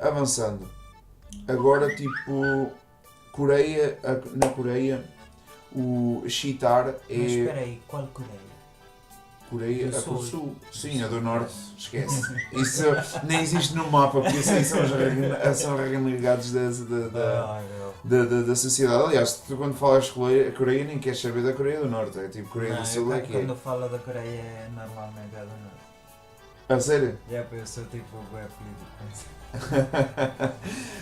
avançando. Agora, tipo, Coreia, na Coreia, o Cheetar Mas é espera aí, qual Coreia? Coreia, Do a do Sul. Sul. Sim, a do Norte, esquece. Isso nem existe no mapa, porque isso aí são renegados da sociedade. Aliás, tu quando falas Coreia nem queres saber da Coreia do Norte, é tipo Coreia Não, do Sul é que é. quando falo da Coreia é normalmente a do Norte. A sério? Eu sou tipo bem político.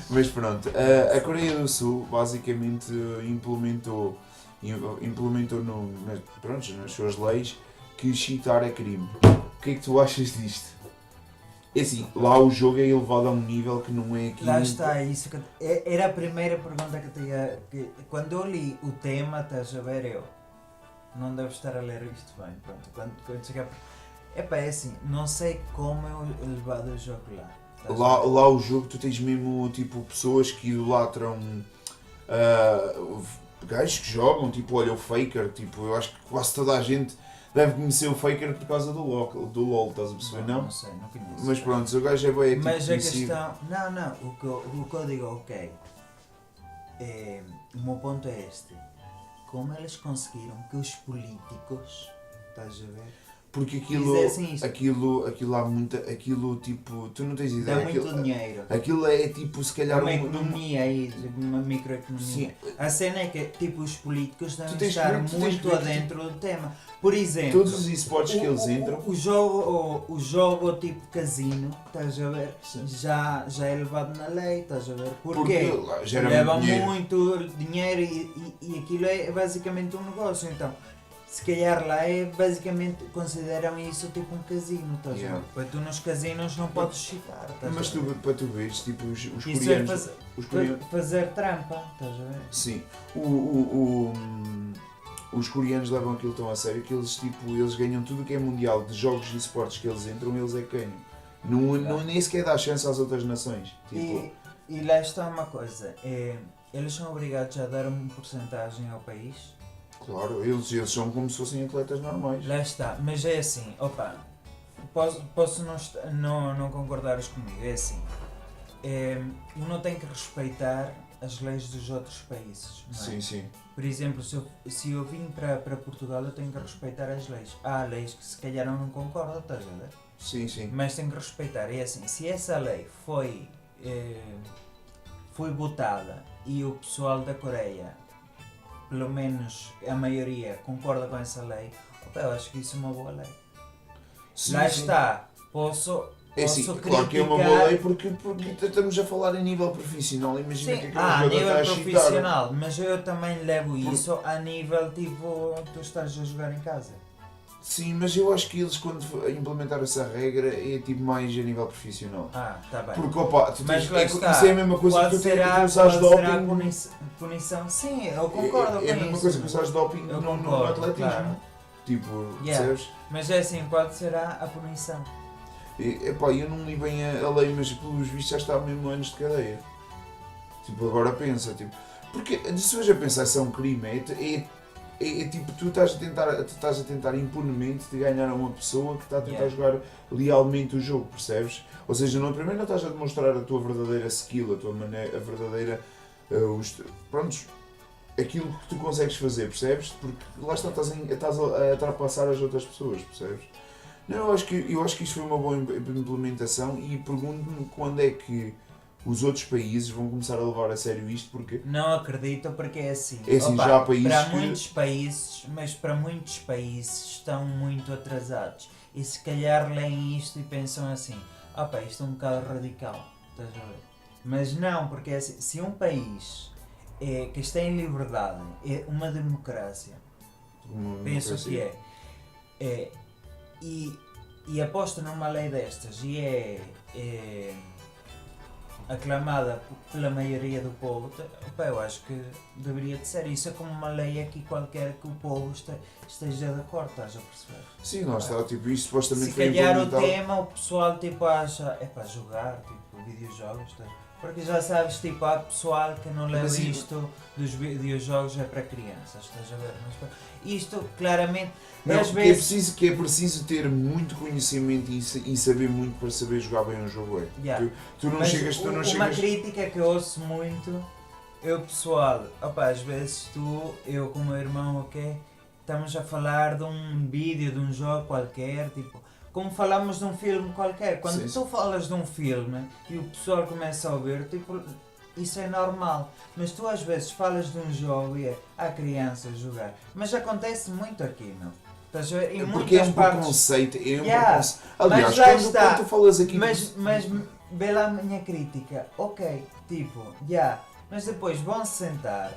Mas pronto, a Coreia do Sul basicamente implementou nas suas leis que cheatar é crime. O que é que tu achas disto? É assim, lá o jogo é elevado a um nível que não é aqui. Lá está, isso que era a primeira pergunta que eu tinha. Quando eu li o tema, estás a ver, eu não devo estar a ler isto bem. Pronto, quando chegar. Epá, é assim, não sei como é elevado o jogo lá. Lá o jogo tu tens mesmo tipo pessoas que idolatram gajos que jogam, tipo, olha o Faker, tipo, eu acho que quase toda a gente deve conhecer o Faker por causa do LOL, estás a perceber, não? Não sei, não conheço. Mas pronto, o gajo é bem tipo, Mas a conhecido. questão. Não, o que eu digo, ok. O meu ponto é este. Como eles conseguiram que os políticos, estás a ver? Porque Fizessem isto. aquilo há muita. Aquilo tipo. Tu não tens ideia. Dá muito dinheiro. Aquilo é tipo, se calhar. Uma economia aí, uma microeconomia. Sim. A cena é que tipo, os políticos devem tens que estar ver- tu tens muito que ver- adentro do tema. Por exemplo, Todos os esportes que eles entram. o jogo tipo casino, estás a ver? Sim. Já é elevado na lei, estás a ver? Porque Porquê? lá gera Leva muito dinheiro. muito dinheiro e aquilo é basicamente um negócio. Então, se calhar lá é basicamente consideram isso tipo um casino, estás a Yeah. ver? Para tu nos casinos não podes chicar, estás Mas a ver? para tu veres, tipo, os Isso coreanos. é Os coreanos. fazer trampa, estás a ver? Sim. Os coreanos levam aquilo tão a sério que eles, tipo, eles ganham tudo o que é mundial de jogos e esportes que eles entram, eles é que ganham. Não nem sequer dá chance às outras nações. Tipo, E lá está uma coisa, eles são obrigados a dar uma porcentagem ao país. claro, eles são como se fossem atletas normais. Lá está, mas é assim, opa, posso não concordares comigo, é assim, uno tem que respeitar as leis dos outros países, não é? Sim, sim. Por exemplo, se eu vim para Portugal, eu tenho que respeitar as leis. Há leis que se calhar eu não concordo, estás a ver? Sim, sim. Mas tenho que respeitar. É assim, se essa lei foi votada e o pessoal da Coreia, pelo menos a maioria, concorda com essa lei, opa, eu acho que isso é uma boa lei. Sim, Lá sim. está, posso É assim, criticar... claro que é uma boa lei porque estamos a falar a nível profissional. Imagina Sim, que a aquele jogador nível está a chitar. profissional, mas eu também levo isso a nível tipo, tu estás a jogar em casa. Sim, mas eu acho que eles quando implementaram essa regra é tipo mais a nível profissional. Tá bem. Porque opa, tu Mas tens, lá está. isso é a mesma coisa Qual que tu será, tens que usares qual será a doping. punição? Sim, eu concordo com É a mesma isso. coisa que usares doping Eu no concordo, atletismo. claro. Tipo, Yeah. percebes? Mas é assim, qual será a punição? Epá, eu não li bem a lei, mas pelos vistos já está mesmo anos de cadeia. Tipo, agora pensa, tipo, porque se hoje a pensar se é um crime, é tipo, tu estás a tentar impunemente de ganhar a uma pessoa que está a tentar jogar lealmente o jogo, percebes? Ou seja, primeiro não estás a demonstrar a tua verdadeira skill, a tua maneira, a verdadeira, prontos, aquilo que tu consegues fazer, percebes? Porque lá estás a ultrapassar as outras pessoas, percebes? Não, eu acho que isto foi uma boa implementação e pergunto-me quando é que os outros países vão começar a levar a sério isto, porque Não acredito porque é assim. é assim, Opa, já há países para que... muitos países, mas para muitos países estão muito atrasados. E se calhar leem isto e pensam assim, opa, isto é um bocado radical, estás a ver? Mas não, porque é assim, se um país que está em liberdade, é uma democracia, penso que é e aposta numa lei destas e é aclamada pela maioria do povo, opa, eu acho que deveria de ser. Isso é como uma lei aqui qualquer que o povo esteja de acordo, estás a perceber? Sim, lá está, tipo, isto supostamente Se foi calhar o implementado... tema, o pessoal tipo acha, é para jogar, tipo, videojogos, estás a ver? Porque já sabes, tipo, há pessoal que não leva Mas isto dos videojogos é para crianças, estás a ver? Mas isto, claramente, Não, às vezes... que é preciso ter muito conhecimento e saber muito para saber jogar bem um jogo. É. Yeah. Tu não Mas chegas. uma crítica que eu ouço muito, eu pessoal, opa, às vezes eu com o meu irmão, ok, estamos a falar de um vídeo, de um jogo qualquer, tipo, como falamos de um filme qualquer. Quando Sim, tu falas de um filme e o pessoal começa a ouvir, tipo, isso é normal. Mas tu às vezes falas de um jogo e há crianças a jogar. Mas acontece muito aqui, não? Estás a ver? Em Porque é muitas um partes. preconceito. É um Yeah. preconceito. Aliás, Mas lá está. quando tu falas aqui. Mas vê lá a minha crítica. Ok, tipo, mas depois vão se sentar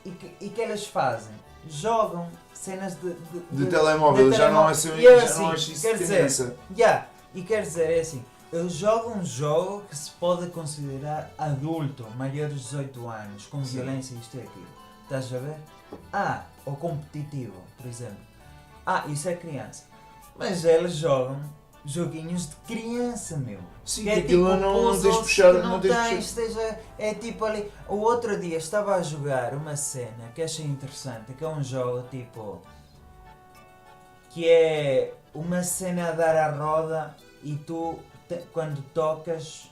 e que elas fazem? Jogam cenas de telemóvel, já não é assim, e eu já assim, não acho isso quer de dizer, criança. e quer dizer, é assim, eu jogo um jogo que se pode considerar adulto, maior de 18 anos, com Sim. violência isto e aquilo. Estás a ver? Ou competitivo, por exemplo. Isso é criança. Mas elas jogam joguinhos de criança, meu. Sim, Que é aquilo tipo não tens de puzzles puxar, que não tens de puxar. esteja, é tipo ali. O outro dia estava a jogar uma cena que achei interessante, que é um jogo tipo. Que é uma cena a dar à roda e tu, quando tocas,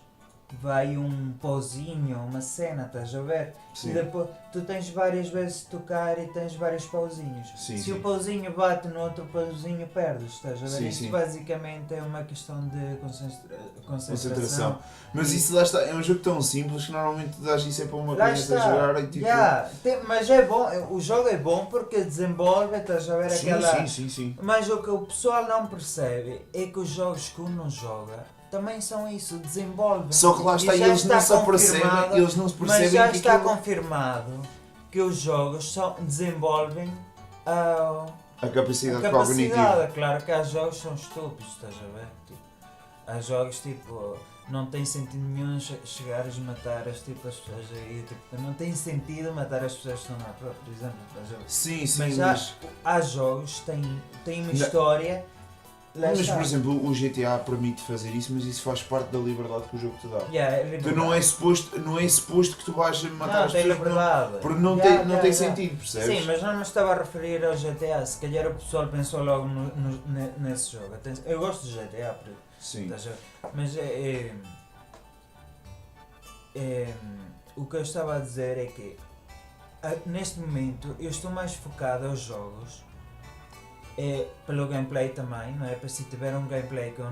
vai um pauzinho, uma cena, estás a ver? Sim. E depois tu tens várias vezes de tocar e tens vários pauzinhos. Sim, Se sim. o pauzinho bate no outro pauzinho, perdes, estás a ver? Sim, Isto sim. basicamente é uma questão de concentração. Mas isso lá está, é um jogo tão simples que normalmente dás isso é para uma Lá criança está, jogar e tipo. mas é bom, o jogo é bom porque desenvolve, estás a ver Sim, aquela... sim. Mas o que o pessoal não percebe é que os jogos que uno joga também são isso, desenvolvem. Só que lá está, E já eles não está se apercebem, confirmado, eles não se percebem mas já que está aquilo- confirmado que os jogos desenvolvem a a capacidade capacidade. cognitiva. Claro que há jogos que são estúpidos, estás a ver? Tipo, há jogos tipo, não tem sentido nenhum chegares a matar as pessoas aí, tipo, não tem sentido matar as pessoas que estão na prova, por exemplo, estás a ver? Sim, Mas há jogos que têm uma história. Lá Mas está. por exemplo, o GTA permite fazer isso, mas isso faz parte da liberdade que o jogo te dá. É Tu não é suposto que tu vais matar as tem pessoas liberdade. porque não tem sentido, percebes? Sim, mas não me estava a referir ao GTA, se calhar o pessoal pensou logo nesse jogo. Eu gosto de GTA, Sim. estás a ver? Mas o que eu estava a dizer é que neste momento eu estou mais focado aos jogos. Pelo gameplay também, não é? Para se tiver um gameplay que eu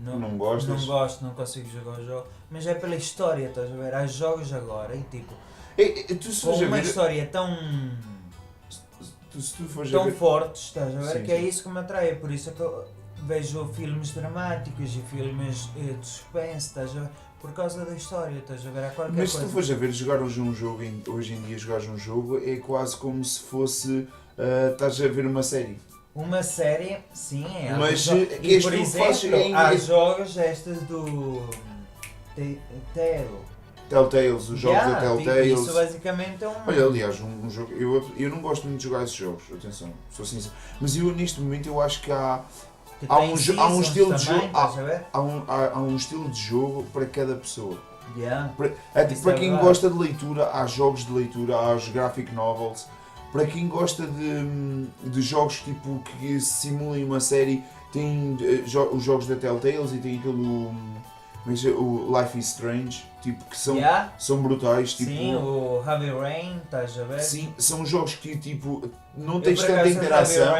Não gostas? não gosto, não consigo jogar o jogo, mas é pela história, estás a ver? Há jogos agora e tipo, Tu se com fores a uma ver, história se tu fores a tão ver, forte, estás a ver? Sim, Que é sim. isso que me atrai, é por isso que eu vejo filmes dramáticos e filmes de suspense, estás a ver? Por causa da história, estás a ver? Há qualquer mas se coisa. tu fores a ver, jogar hoje um jogo, hoje em dia jogares um jogo é quase como se fosse estás a ver uma série. Uma série, sim, é. Mas E és por tu que exemplo, fazes há jogos estes do Telltales, os jogos da Tipo, Telltales. isso basicamente é um... Olha, aliás, um jogo, eu não gosto muito de jogar esses jogos, atenção, sou sincero. Mas eu neste momento eu acho que há que há tem um seasons estilo de também, jogo- estás a ver? há um estilo de jogo para cada pessoa. Yeah. Tipo, Isso para é quem verdade. gosta de leitura, há jogos de leitura, há os graphic novels. Para quem gosta de jogos tipo, que simulem uma série, tem os jogos da Telltales e tem aquele o Life is Strange, tipo, que são brutais. Tipo, Sim, o Heavy Rain, estás a ver? sim, são jogos que tipo, não Eu, tens por tanta acaso, interação.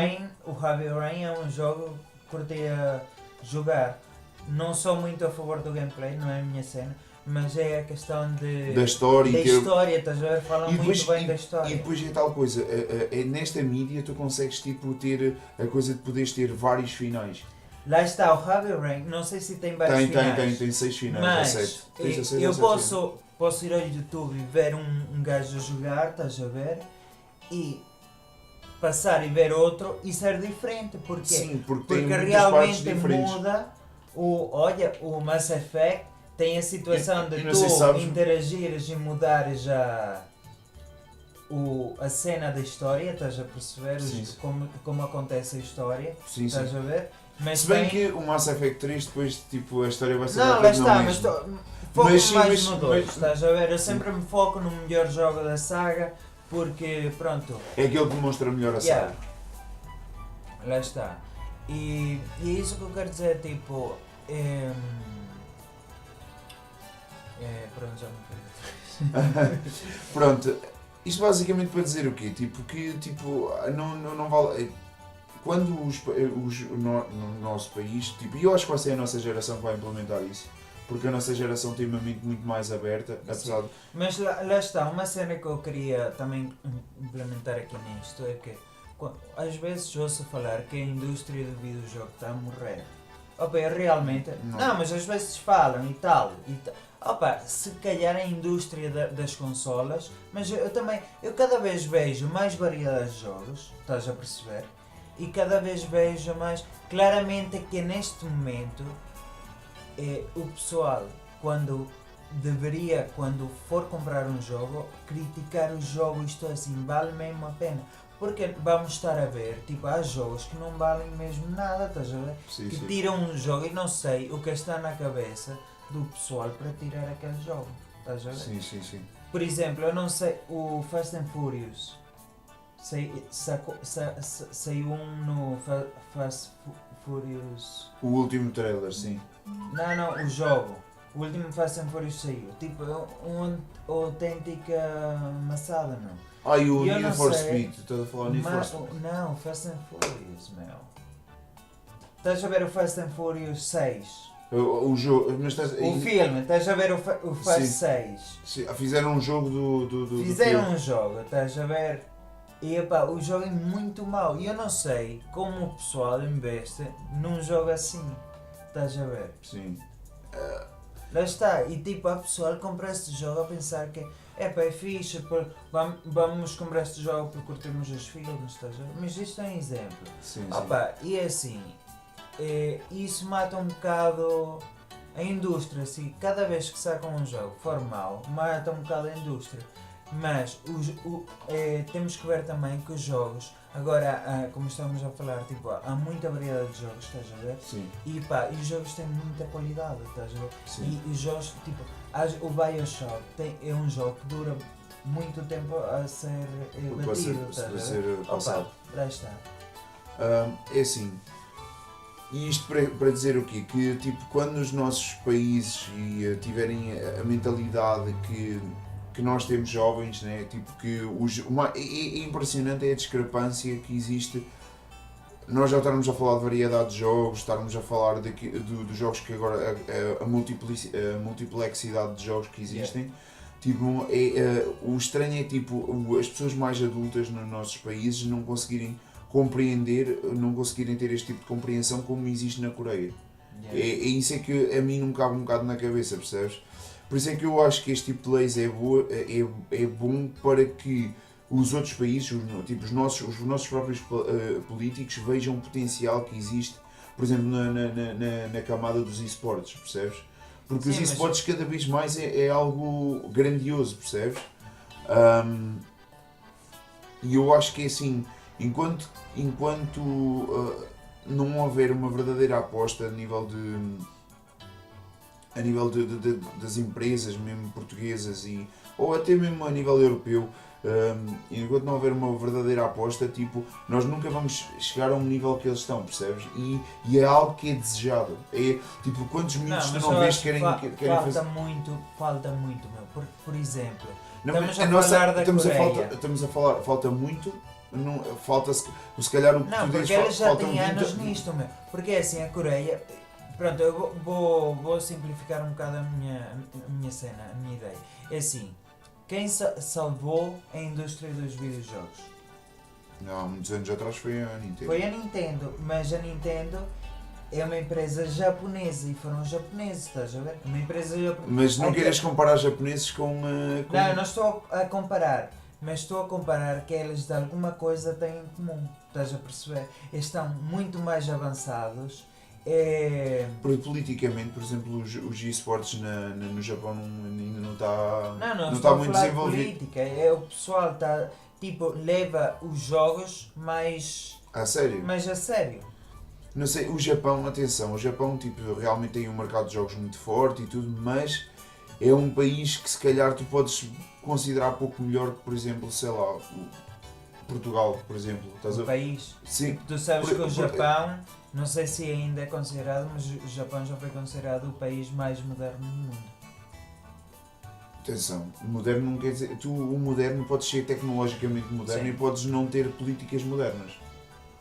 O Heavy Rain é um jogo que curti a jogar. Não sou muito a favor do gameplay, não é a minha cena, mas é a questão Da história da e ter- história, estás a ver? Falam E depois- muito bem da história. E depois é tal coisa, nesta mídia tu consegues tipo, ter a coisa de poderes ter vários finais. Lá está o Heavy Rain, não sei se tem vários finais. Tem 6 finais, Mas ou 7. Tens a 6 eu ou 7 finais. posso ir ao YouTube e ver um gajo a jogar, estás a ver? E passar e ver outro e ser diferente. Porquê? Sim, porque tem Porque muitas partes realmente diferentes. muda o Mass Effect tem a situação E de não sei se tu sabes- interagires e mudares a cena da história, estás a perceber Sim, sim. como acontece a história, Sim, sim. estás a ver? Mas Se bem tem... que o Mass Effect 3 depois, tipo, a história vai ser Não, lá basicamente está, o mas mesmo. foco Mas sim, mais mas- no 2, mas- estás a ver? Eu sempre me foco no melhor jogo da saga, porque, pronto, É aquele que demonstra melhor a yeah, saga. lá está. E é isso que eu quero dizer, tipo, pronto, já me perdi. Pronto, isto basicamente para dizer o quê? Tipo, que tipo, não vale. Quando no nosso país, tipo, e eu acho que vai ser a nossa geração que vai implementar isso, porque a nossa geração tem uma mente muito mais aberta, apesar de. Mas lá está, uma cena que eu queria também implementar aqui nisto é que às vezes ouço falar que a indústria do videojogo está a morrer. Opa, eu realmente. Não, mas às vezes falam e tal. Opa, se calhar a indústria das consolas, mas eu também. Eu cada vez vejo mais variedade de jogos, estás a perceber? E cada vez vejo mais. Claramente que neste momento o pessoal, quando for comprar um jogo, criticar o jogo, isto assim, vale mesmo a pena. Porque vamos estar a ver, tipo, há jogos que não valem mesmo nada, estás a ver? Sim, Que sim. tiram um jogo e não sei o que está na cabeça do pessoal para tirar aquele jogo, estás a ver? Sim, sim, sim. Por exemplo, eu não sei, o Fast and Furious saiu um no Fast Furious. O último trailer, sim. Não, o jogo. O último Fast and Furious saiu. Tipo, uma autêntica maçada, não? E o E eu Need não for sei, Speed, estás a falar Need for Speed. Não, Fast and Furious, meu. Estás a ver o Fast and Furious 6? O jogo, mas estás, O filme, estás a ver o Fast Sim. 6? sim, fizeram um jogo do Fizeram filme. um jogo, estás a ver? E epá, o jogo é muito mau. E eu não sei como o pessoal investe num jogo assim. Estás a ver? Sim. Lá está. E tipo, a pessoa compra este jogo a pensar que é fixe, vamos comprar este jogo porque curtimos os filmes, estás a ver? Mas isto é um exemplo. Sim, Opa, e é assim, isso mata um bocado a indústria, assim, cada vez que sacam um jogo for mau, mata um bocado a indústria. Mas temos que ver também que os jogos, agora como estamos a falar, tipo, há muita variedade de jogos, estás a ver? sim. E os jogos têm muita qualidade, estás a ver? Sim. E os jogos, tipo, o Bioshock é um jogo que dura muito tempo a ser batido, estás a Para ver? ser passado. Opa, lá está. É assim, e isto para dizer o quê? Que tipo, quando os nossos países tiverem a mentalidade que nós temos jovens, né? Tipo, que é impressionante a discrepância que existe. Nós já estarmos a falar de variedade de jogos, estarmos a falar dos jogos que agora, a multiplexidade de jogos que existem. Tipo, o estranho é tipo, as pessoas mais adultas nos nossos países não conseguirem compreender, não conseguirem ter este tipo de compreensão como existe na Coreia. Yeah. É isso é que a mim não cabe um bocado na cabeça, percebes? Por isso é que eu acho que este tipo de leis é bom para que os outros países, tipo, os nossos próprios políticos vejam o potencial que existe, por exemplo, na camada dos esportes, percebes? Porque os esportes cada vez mais é algo grandioso, percebes? E eu acho que é assim, enquanto não houver uma verdadeira aposta a nível das empresas mesmo portuguesas ou até mesmo a nível europeu, enquanto não houver uma verdadeira aposta, tipo, nós nunca vamos chegar a um nível que eles estão, percebes? E é algo que é desejado. É tipo, quantos miúdos tu não vês que querem fazer. Falta muito, meu. Por exemplo, Não, estamos a falar da Coreia. Estamos a falar, falta muito. Não, falta-se, se calhar o que Não, tu dizes, porque eles já faltam têm 20 anos nisto, meu. Porque é assim, a Coreia. Pronto, eu vou simplificar um bocado a minha cena, a minha ideia. É assim, quem salvou a indústria dos videojogos? Não, há muitos anos atrás foi a Nintendo. Foi a Nintendo, mas a Nintendo é uma empresa japonesa e foram japoneses, estás a ver? Uma empresa japonesa. Mas não queres comparar japoneses com... Não, não estou a comparar. Mas estou a comparar que eles de alguma coisa têm em comum, estás a perceber? Eles estão muito mais avançados. Porque politicamente, por exemplo, os esportes no Japão ainda não está Não está estou muito a falar de desenvolvido. política. O pessoal está, tipo, leva os jogos mais A sério? a sério. Não sei, o Japão, atenção, o Japão tipo, realmente tem um mercado de jogos muito forte e tudo, mas é um país que se calhar tu podes considerar pouco melhor que, por exemplo, sei lá, Portugal, por exemplo. Estás O a... país. Sim, Tu sabes que o por- Japão, não sei se ainda é considerado, mas o Japão já foi considerado o país mais moderno do mundo. atenção, moderno não quer dizer. Tu, o moderno podes ser tecnologicamente moderno Sim. e podes não ter políticas modernas.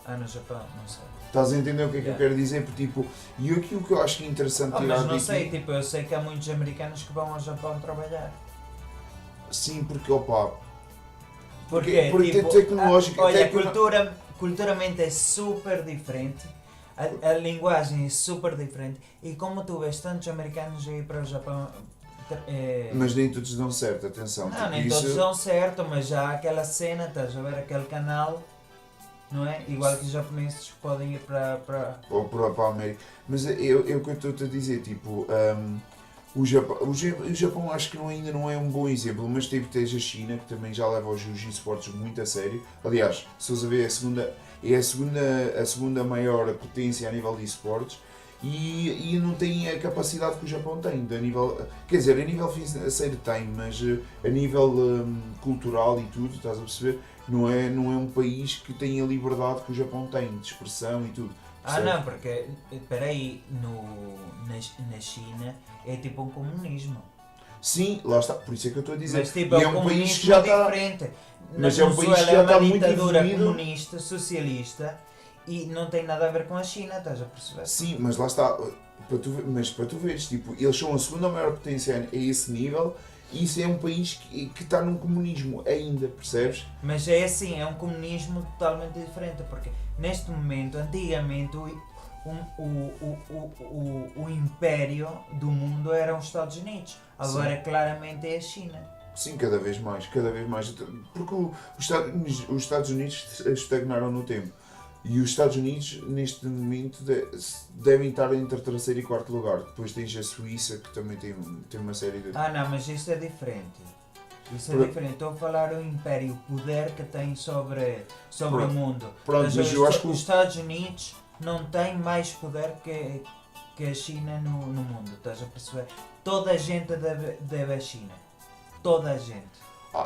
Ah, no Japão, não sei. Estás a entender o que é que eu Yeah. quero dizer? Porque, tipo, e aquilo que eu acho que é interessante Oh, tirar mas não daqui. sei, tipo, eu sei que há muitos americanos que vão ao Japão trabalhar. Sim, porque, opa, Porque, porque tipo, tecnológica. olha, culturalmente é super diferente, a linguagem é super diferente, e como tu vês tantos americanos a ir para o Japão, Mas nem todos dão certo, atenção. não, tipo, nem isso, todos dão certo, mas já há aquela cena, estás a ver aquele canal, não é? Igual que os japoneses podem ir para... ou para a América. Mas eu que eu estou-te a dizer, tipo, o Japão acho que ainda não é um bom exemplo, mas tipo, tens a China, que também já leva os Jiu-Jitsu esportes muito a sério. Aliás, se você ver, é a segunda maior potência a nível de esportes. E não tem a capacidade que o Japão tem, a nível, quer dizer, a nível financeiro tem, mas a nível cultural e tudo, estás a perceber, não é um país que tem a liberdade que o Japão tem, de expressão e tudo. Ah percebes? não, porque, espera aí, na China é tipo um comunismo. Sim, lá está, por isso é que eu estou a dizer. Mas tipo, E é um país que comunismo já está. diferente. Mas Na é um país Venezuela que já é está uma muito ditadura evoluído. comunista, socialista, e não tem nada a ver com a China, estás a perceber? Sim, mas lá está, mas para tu veres, tipo, eles são a segunda maior potência a esse nível e isso é um país que está num comunismo ainda, percebes? Mas é assim, é um comunismo totalmente diferente, porque neste momento, antigamente, o império do mundo eram os Estados Unidos, agora claramente é a China. Sim, cada vez mais, cada vez mais. Porque os Estados Unidos estagnaram no tempo. E os Estados Unidos, neste momento, devem estar entre terceiro e quarto lugar. Depois tens a Suíça, que também tem uma série de. Ah não, mas isto é diferente. Isso é Por- diferente. Estou a falar do império, o poder que tem sobre o Pronto. mundo. Pronto, mas eu acho que os Estados Unidos não têm mais poder que a China no mundo, estás a perceber? Toda a gente deve à China. Toda a gente.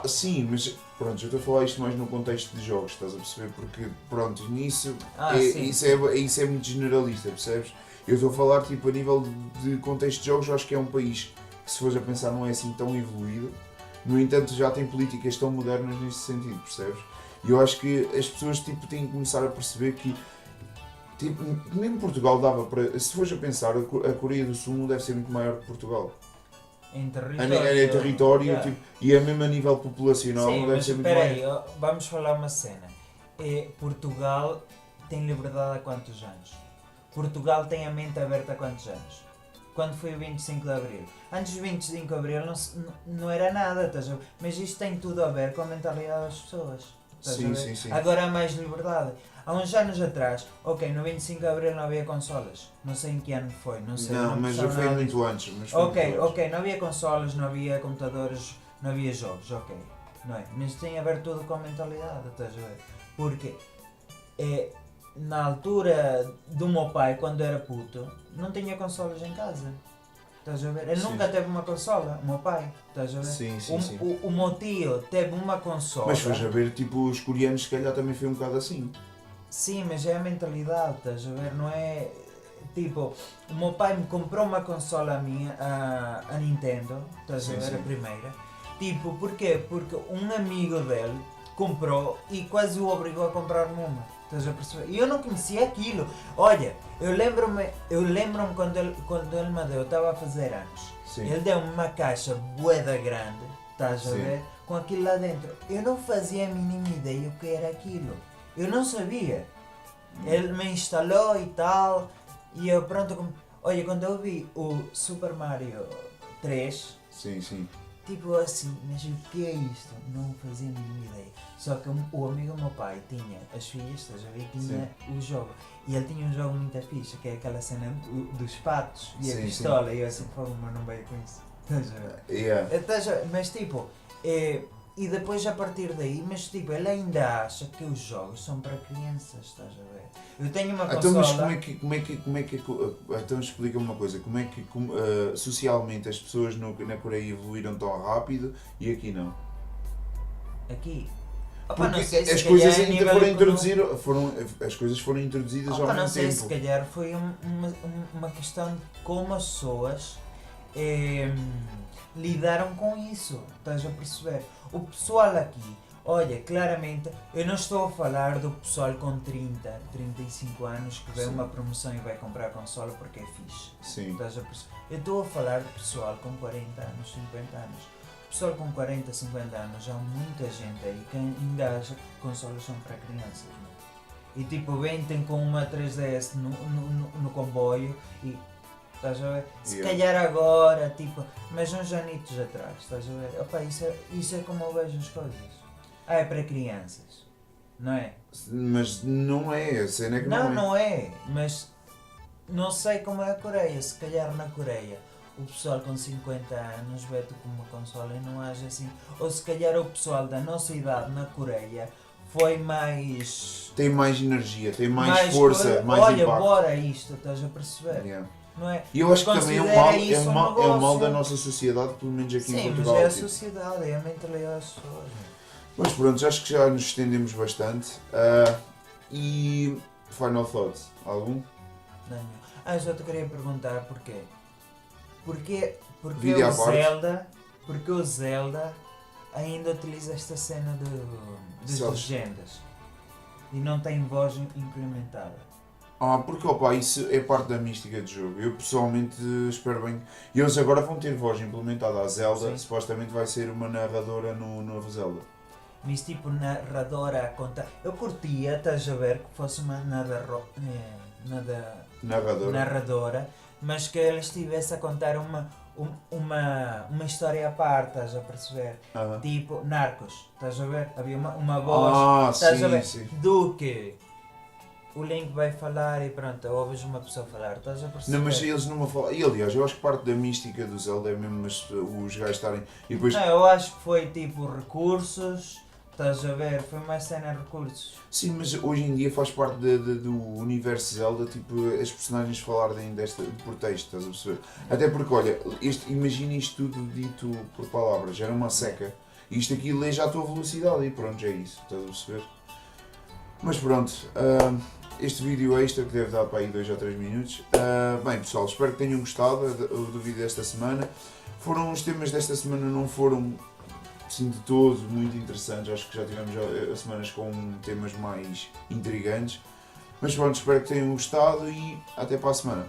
Sim, mas pronto, eu estou a falar isto mais no contexto de jogos, estás a perceber? Porque, pronto, nisso Sim. isso é muito generalista, percebes? Eu estou a falar, tipo, a nível de contexto de jogos, eu acho que é um país que, se fores a pensar, não é assim tão evoluído. No entanto, já tem políticas tão modernas nesse sentido, percebes? E eu acho que as pessoas, tipo, têm que começar a perceber que, tipo, mesmo Portugal dava para... Se fores a pensar, a Coreia do Sul não deve ser muito maior que Portugal. Em A território. território, Yeah. tipo, e a mesmo a nível populacional Sim, não deve mas ser muito espera maior. aí, ó, vamos falar uma cena. Portugal tem liberdade há quantos anos? Portugal tem a mente aberta há quantos anos? Quando foi o 25 de Abril? Antes do 25 de Abril não era nada, estás a ver? Mas isto tem tudo a ver com a mentalidade das pessoas. Estás a Sim, ver? sim, sim. Agora há mais liberdade. Há uns anos atrás, ok, no 25 de Abril não havia consolas. Não sei em que ano foi, não sei. Não, mas já percebo foi nada muito antes. Mas foi muito antes. Ok, não havia consolas, não havia computadores, não havia jogos, ok. Não é? Mas tem a ver tudo com a mentalidade, estás a ver? Porque na altura do meu pai, quando era puto, não tinha consolas em casa. Estás a ver? Ele Sim. nunca teve uma consola, o meu pai, estás a ver? Sim, sim, sim. O meu tio teve uma consola. Mas fores a ver, tipo, os coreanos se calhar também foi um bocado assim. Sim, mas é a mentalidade, estás a ver? Não é. Tipo, o meu pai me comprou uma consola a minha, a Nintendo, estás Sim, a ver? sim. A primeira. Tipo, porquê? Porque um amigo dele comprou e quase o obrigou a comprar-me uma. Estás a perceber? E eu não conhecia aquilo. Olha, eu lembro-me quando ele me deu, eu estava a fazer anos. Sim. Ele deu-me uma caixa bué grande, estás a Sim. ver? Com aquilo lá dentro. Eu não fazia a mínima ideia o que era aquilo. Eu não sabia. Ele me instalou e tal, e eu pronto, olha, quando eu vi o Super Mario 3, Sim, sim. tipo assim, mas o que é isto? Não fazia a mínima ideia. Só que o amigo do meu pai tinha as filhas, estás a ver, tinha o jogo. E ele tinha um jogo muito fixe, que é aquela cena dos patos e a Sim, pistola, e eu assim, pô, mas não veio com isso. Estás a ver? Yeah. Mas tipo, E depois a partir daí, mas tipo, ele ainda acha que os jogos são para crianças, estás a ver? Eu tenho uma Então, mas consola... então explica-me uma coisa, como é que socialmente as pessoas na Coreia evoluíram tão rápido e aqui não? Aqui... Opa, Porque não sei, se as calhar coisas a ainda nível foram económico- as coisas foram introduzidas Opa, ao não mesmo sei, se tempo. calhar foi uma questão de como as pessoas lidaram com isso, estás a perceber? O pessoal aqui, olha, claramente, eu não estou a falar do pessoal com 30, 35 anos que vê Sim. uma promoção e vai comprar a consola porque é fixe. Sim. Estás a perceber? Eu estou a falar de pessoal com 40 anos, 50 anos. Pessoal com 40, 50 anos, há muita gente aí que ainda acha que consolas são para crianças. Não? E tipo, vêm com uma 3DS no comboio e estás a ver? Se Yeah. calhar agora, tipo, mas uns anitos atrás, estás a ver? Opa, isso é como eu vejo as coisas. Ah, é para crianças, não é? Mas não é, a cena é que não é. Não é, mas não sei como é a Coreia. Se calhar na Coreia o pessoal com 50 anos vê-te com uma consola e não age assim. Ou se calhar o pessoal da nossa idade na Coreia foi mais. Tem mais energia, tem mais força, coisa. mais Olha, impacto. bora isto, estás a perceber? Yeah. Não é? E eu acho que também é um Considera mal, isso um é um mal negócio. da nossa sociedade, pelo menos aqui Sim, em mas Portugal. é a tipo. sociedade, é a mentalidade das pessoas. Mas pronto, acho que já nos estendemos bastante. E final thoughts, algum? Não. Eu só te queria perguntar porquê. Porque Vídeo à o parte. Zelda. Porque o Zelda ainda utiliza esta cena de Celso. legendas. E não tem voz implementada. Porque opa, isso é parte da mística do jogo. Eu pessoalmente espero bem. E eles agora vão ter voz implementada. A Zelda Sim. supostamente vai ser uma narradora no novo Zelda. Mas tipo narradora a contar. Eu curtia, estás a ver, que fosse uma narradora, mas que ela estivesse a contar uma história à parte, estás a perceber? Aham. Tipo Narcos, estás a ver? Havia uma voz, estás a ver? sim. Do que o Link vai falar e pronto, ouves uma pessoa falar, estás a perceber? Não, mas eles não vão falar. E aliás, eu acho que parte da mística do Zelda é mesmo os gajos estarem. E depois. Não, eu acho que foi tipo recursos, estás a ver? Foi uma cena de recursos. Sim, mas hoje em dia faz parte do universo Zelda, tipo, as personagens falarem por texto, estás a perceber? Até porque, olha, imagina isto tudo dito por palavras, era uma seca. E isto aqui lê já a tua velocidade e pronto, já é isso, estás a perceber? Mas pronto, este vídeo extra que deve dar para aí 2 ou 3 minutos. Bem pessoal, espero que tenham gostado do vídeo desta semana. Os temas desta semana não foram assim de todo muito interessantes, acho que já tivemos semanas com temas mais intrigantes. Mas pronto, espero que tenham gostado e até para a semana.